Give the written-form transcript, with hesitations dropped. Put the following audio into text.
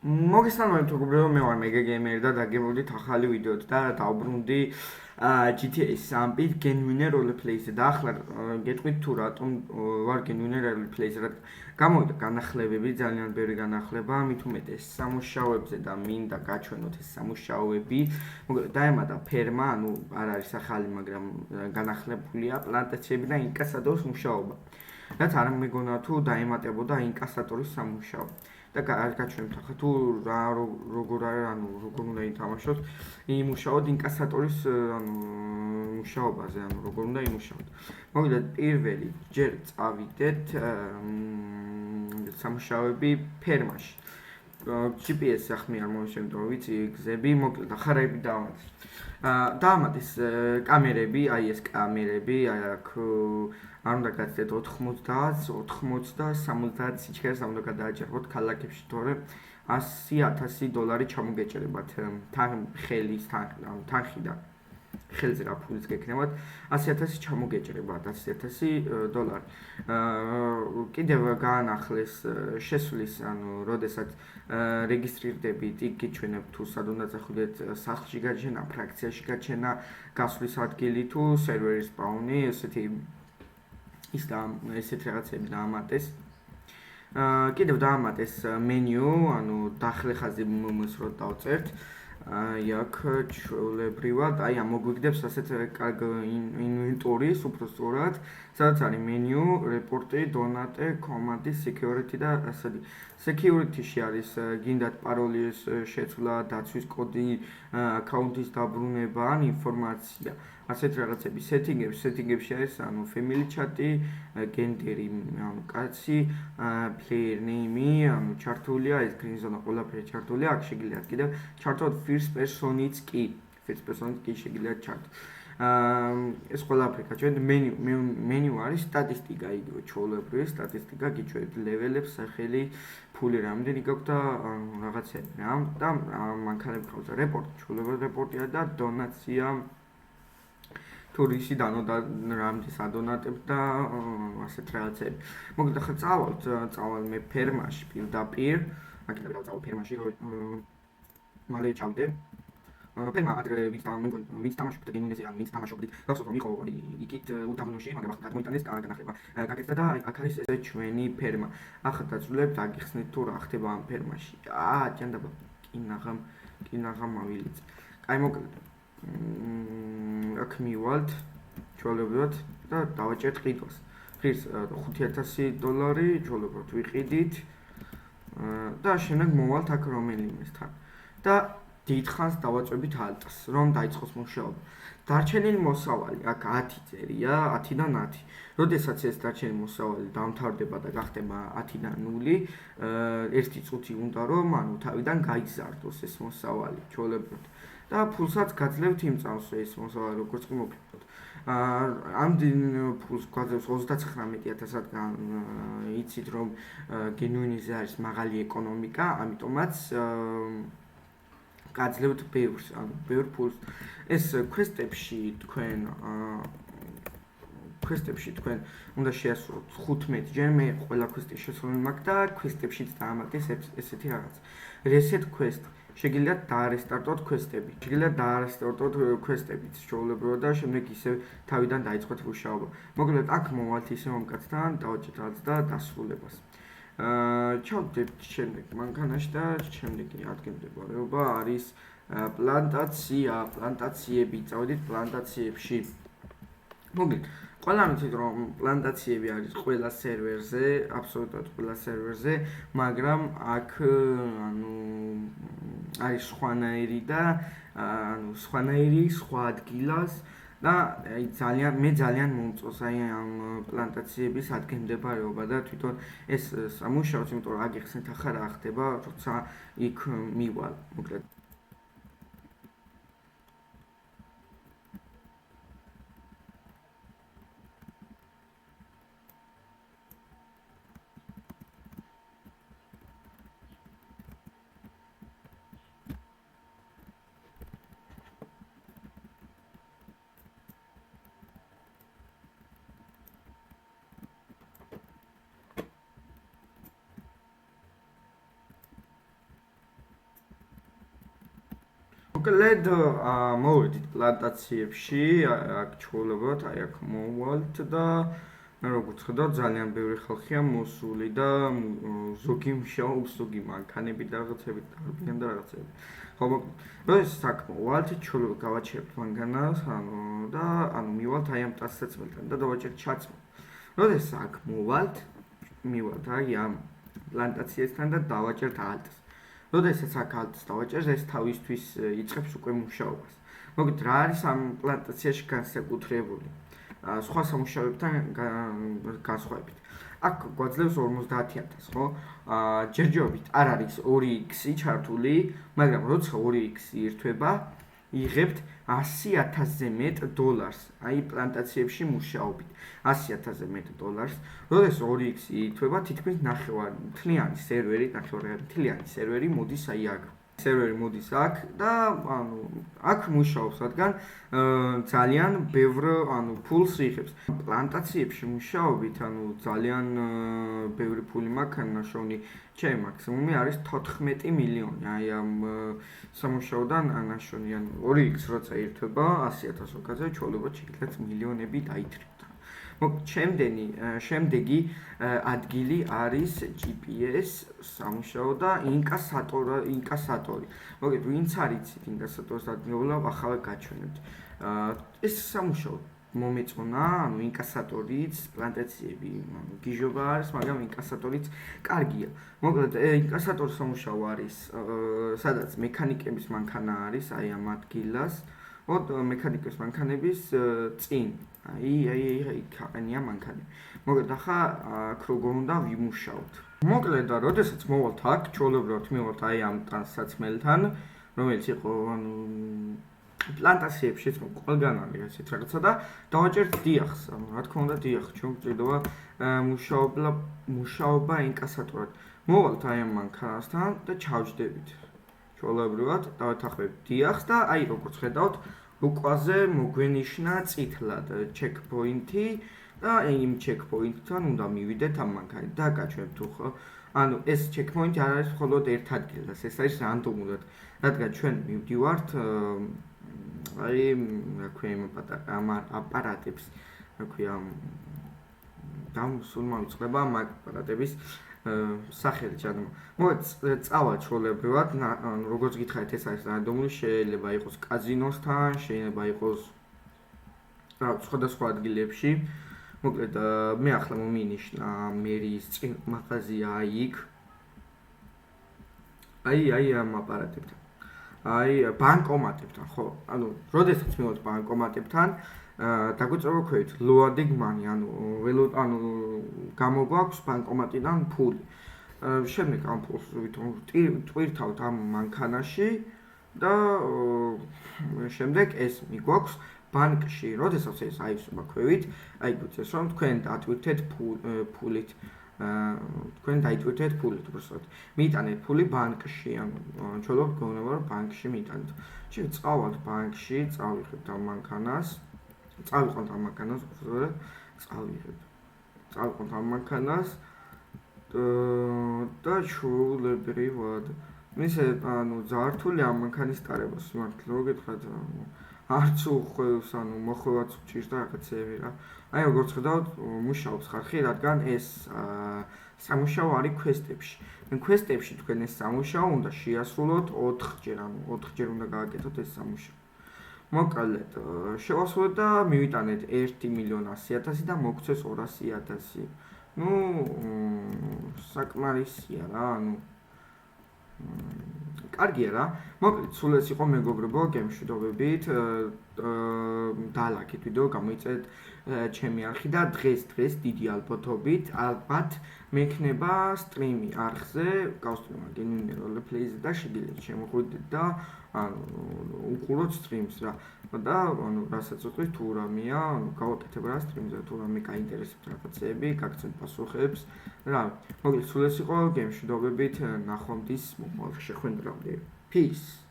მოგესალმებით მეგობრებო, მე ვარ Mega Gamer და დაგემოვდით ახალი ვიდეოთ და დავბრუნდი GTA 3 Genuine Roleplay-ზე და ახლა გეტყვით თუ რატომ ვარ Genuine Roleplay-ზე, რა გამოვიდა განახლებები, ძალიან ბევრი განახლება, მით უმეტეს სამუშაოებზე და მინდა გაჩვენოთ ეს სამუშაოები. მოკლედ დაემატა ფერმა, ანუ არ არის ახალი, მაგრამ განახლებულია პლანტაციები და ინკასატორის მუშაობა. რაც არ მეგონა თუ დაემატებოდა ინკასატორის სამუშაო. და გაჩვენებთ ახლა თუ როგორ არის, ანუ როგორ უნდა ითამაშოთ იმუშაოთ ინკასატორის ანუ მუშაობაზე, ანუ როგორ უნდა იმუშაოთ. მოვიდეთ პირველი ჯერ წავიდეთ სამუშაოები ფერმაში. GPS ახმიან მომშენდო, ვიცი გზები, მოკლედ ახარები დავამატეს. დაამატეს კამერები, აი ეს კამერები, აქ არ უნდა გაცდეთ 90, 80 და 70 სიჩქარეს არ უნდა გადააჭერბოთ ქალაქებში, თორემ $100,000 ჩამოგეჭერებათ ხელის თანხი და ხელზე რა ფულიც გექნებათ, $100,000 ჩამოგეჭერებათ, $100,000. კიდევ გაანახლეს შესვლის, ანუ როდესაც რეგისტრირდებით, იქ გიჩვენებთ თუ სად უნდა წახვიდეთ, სახლში გაჩენა, ფრაქციაში გაჩენა, გასვლის ადგილი თუ სერვერის სპაუნი, ესეთი რაღაცები დაამატეს. კიდევ დაამატეს მენიუ, ანუ დახლეხაზი მომსროთ დავწერთ. აქ ჩვეულებრივად, აი ამ მოგვიგდებს ასეთ კარგ ინვენტორის, უბრალოდ, სადაც არის მენიუ, რეპორტი, დონატე, კომანდი, security და ასეთი. Security-ში არის გინდათ პაროლის შეცვლა, დაცვის კოდი, აკაუნტის დაბრუნება, ან ინფორმაცია. ასეთ რაღაცები setting-ებში არის, ანუ family chat-ი, gender-ი, ანუ კაცი, player name-ი, ანუ ჩართულია, ეს green zone ყველაფერი ჩართულია, აქ შეგიძლიათ კიდევ ჩართოთ first person-იც კი შეგიძლიათ ჩართოთ. ეს ყველაფერი გაჩვენეთ, მენიუ არის სტატისტიკა, იგივე ჩვეულებრივი სტატისტიკა, გიჩვენებთ ლეველებს, სახელი, ფული რამდენი გაქვთ და რაღაცები რა. და მანქანები ყავს რეპორტი, ჩვეულებრივად რეპორტია და დონაცია თუ რისი რამდენს ადონატებთ და ასეთ რაღაცები. მოკლედ ახლა წავალ მე ფერმაში პირდაპირ, აქედან დავწავალ ფერმაში, მალე ჩავდე. ფერმა ადრე ვინც თამაშობდა გემინეზე, ან ვინც თამაშობდით, გახსოვთ რომ იყო იქით უდაბნოში, მაგრამ ახლა გადმოიტანეს განახლება. გაკეთდა და აქ არის ეს ჩვენი ფერმა. ახლა დაწვლებთ, აგიხსნით თუ რა ხდება ამ ფერმაში. ჭანდაბა, კინაღამ მავილიც. კაი, მოკლედ აქ მივალთ ჩვეულებრივად და დავაჭერთ ყიდვას. ღირს $5,000 ჩვეულებრივად ვიყიდით და შემდეგ მოვალთ აქ რომელიმესთან და დიდხანს დავაწვევით ალტს, რომ დაიწყოს მუშაობა. დარჩენილი მოსავალი აქ 10 წერია, 10-დან 10. როდესაც ეს დარჩენილი მოსავალი დამთავრდება და გახდება 10-დან 0, ერთი წუთი უნდა რომ ანუ თავიდან გაიზარდოს ეს მოსავალი ჩვეულებრივად. და ფულსაც გაძლევთ იმ წამს ეს მოსავალი როგორც კი მოგიყვოთ. ამდენ ფულს გაძლევს 39,000-დან, იცით რომ გენუინიზე არის მაღალი ეკონომიკა, ამიტომაც გაძლევთ ბევრს, ანუ ბევრ ფულს. ეს quest-ებში თქვენ უნდა შეასრულოთ 15 ჯერ, მე ყველა quest-ი შესრულებული მაქვს და quest-ებშიც დაამატეს ესეთი რაღაც. reset quest შეგიძლიათ დაარესტარტოთ quest-ებიც ჩვეულებრივად და შემდეგ ისევ თავიდან დაიწყოთ მუშაობა. მოკლედ აქ მოვალთ ისე მომკაცთან, დავაჭერთ რაღაც და დასრულებას. ჩავდეთ შემდეგ მანქანაში და შემდეგი ადგილმდებარეობა არის პლანტაციები, წავედით პლანტაციებში. მოკლედ ყველა მიცით რომ პლანტაციები არის ყველა სერვერზე, აბსოლუტურად ყველა სერვერზე, მაგრამ აქ ანუ არის სხვანაირი და ანუ სხვანაირი სხვა ადგილას და მე ძალიან მომწონს აი ამ პლანტაციების ადგილმდებარეობა და თვითონ ეს სამუშაოც, იმიტომ რომ აგიხსნით ახლა რა ხდება, როცა იქ მივალ. მოკლედ მოკლედ მოვედით პლანტაციებში, აქ ჩვეულებრივად აი აქ მოვალთ და როგორც ხედავთ ძალიან ბევრი ხალხია მოსული და ზოგი მუშაობს, ზოგი მანქანები და რაღაცები დარბიან და რაღაცები. ხო, მოკლედ აქ მოვალთ, ჩვეულებრივად გავაჩერებთ მანქანას, და მივალთ აი ამ ტანსაცმელთან და დავაჭერთ ჩაცმო. როდესაც აქ მოვალთ, მივალთ აი ამ პლანტაციასთან და დავაჭერთ ალტს. როდესაც აქ ალტს დავაჭერთ, ეს თავისთვის იწყებს უკვე მუშაობას. მოკლედ რა არის ამ პლანტაციაში განსაკუთრებული? სხვა სამუშაოებთან განსხვავებით. აქ გვაძლევს 50.000, ხო? ჯერჯერობით არ არის 2x-ი ჩართული, მაგრამ როცა 2x-ი ირთვება, იღებთ $100,000-ზე მეტ დოლარს, აი პლანტაციებში მუშაობით. $100,000-ზე მეტ დოლარს. როდესაც 2x-ი ირთვება, თითქმის მთლიანი სერვერი მოდის აი აქ. სერვერი მოდის აქ და აქ მუშაობს, რადგან ძალიან ბევრ ფულს იღებს. პლანტაციებში მუშაობით, ძალიან ბევრი ფული მაქვს, ნაშოვნი ჩემი მაქსიმუმი არის 14 მილიონი. აი ამ სამუშაოდან ნაშოვნი 2x როცა ირთვება 100,000 როკაზე, ჩვეულებრივად შეგიძლიათ მილიონები დაითრიოთ. შემდეგი ადგილი არის GPS სამუშაო და ინკასატორი. მოკლედ, ვინც არ იცით ინკასატორის ადგილობრივად ახლა გაჩვენებთ. ეს სამუშაო მომეწონა, ინკასატორიც, პლანტაციები, გიჟობა არის, მაგრამ ინკასატორიც კარგია. მოკლედ, ინკასატორის სამუშაო არის, სადაც მექანიკების მანქანა არის, აი ამ ადგილას. მექანიკების მანქანების წინ. აი ქაყენია მანქანები. მოკლედ ახლა აქ როგორ უნდა ვიმუშაოთ. მოკლედ და როდესაც მოვალთ აქ, ჩვეულებრივად მივალთ აი ამ ტანსაცმელთან, რომელიც იყო პლანტაციებში ყველგან არის ესეთ რაღაცა და დავაჭერთ დიახს. რა თქმა უნდა დიახს, ჩვენ გვჭირდება მუშაობა ინკასატორად. მოვალთ აი ამ მანქანასთან და ჩავჯდებით. ჩვეულებრივად დავეთანხმებით დიახს და აი როგორც ხედავთ რუკვაზე მოგვენიშნა წითლად ჩეკპოინტი და იმ ჩეკპოინტთან უნდა მივიდეთ ამ მანქანით და გაჩვენებთ თუ ხო. ეს ჩეკპოინტი არ არის მხოლოდ ერთ ადგილას, ეს არის რანდომულად, რადგან ჩვენ მივდივართ აი რა ქვია იმ აპარატებს, რა ქვია სულ მოვიწყდება ამ აპარატების სახელი ჩადმა. მოკლედ წავა ჩვეულებრივად, როგორც გითხარით, ეს არის რანდომული, შეიძლება იყოს კაზინოსთან, შეიძლება იყოს სხვადასხვა ადგილებში. მოკლედ მე ახლა მომინიშნა მერის მაღაზია აი იქ. აი ამ აპარატებთან. აი ბანკომატებთან, ხო? როდესაც მივალთ ბანკომატებთან, დაგვიწევა ქვევით loading money, გამოგვაქვს ბანკომატიდან ფული. შემდეგ ამ ფულს ტვირთავთ ამ მანქანაში და შემდეგ ეს მიგვაქვს ბანკში. როდესაც ეს აისვება ქვევით, აი გვიწევს რომ თქვენ დატვირთეთ ფულით. თქვენ დაიტვირთეთ ფულით, უბრალოდ მიიტანეთ ფული ბანკში, ჩვეულებრივად გვეუბნება რომ ბანკში მიიტანეთ. ჩვენ წავალთ ბანკში, წავიღებთ ამ მანქანას. წავიყვანთ ამ მანქანას, წავიყვანთ ამ მანქანას და ჩვეულებრივად მისე ზართული ამ მანქანის ტარებას სიმართლე რო გითხრათ, არც უხვევს, მოხვევაც უჭირს და რაღაცეები რა. აი როგორც ხედავთ, მუშაობს ხალხი, რადგან ეს სამუშაო არის კვესტებში. კვესტებში თქვენ ეს სამუშაო უნდა შეასრულოთ 4-ჯერ, 4-ჯერ უნდა გააკეთოთ ეს სამუშაო. მოკლედ, შევასრულეთ და მივიტანეთ 1,100,000 და მოგცეს 200,000. საკმარისია რა, კარგია რა. მოკლედ, სულ ეს იყო მეგობრებო, გემშვიდობებით. დალაიქეთ ვიდეო, გამოიწეთ ჩემი არხი და დღეს დიდი ალბათ მექნება სტრიმი არხზე, გავსტრიმა Gaming Roleplay-ზე და შეგიძლიათ შემოხვიდეთ და უყუროთ სტრიმს რა. და რასაც უყურეთ თუ რამეა, გავაკეთებ რა სტრიმზე, თუ რამე გაინტერესებთ რაღაცეები, გაგცემთ პასუხებს რა. მოკლედ, სულ ეს იყო გემშვიდობებით, ნახვამდის მომავალ შეხვედრამდე. Peace.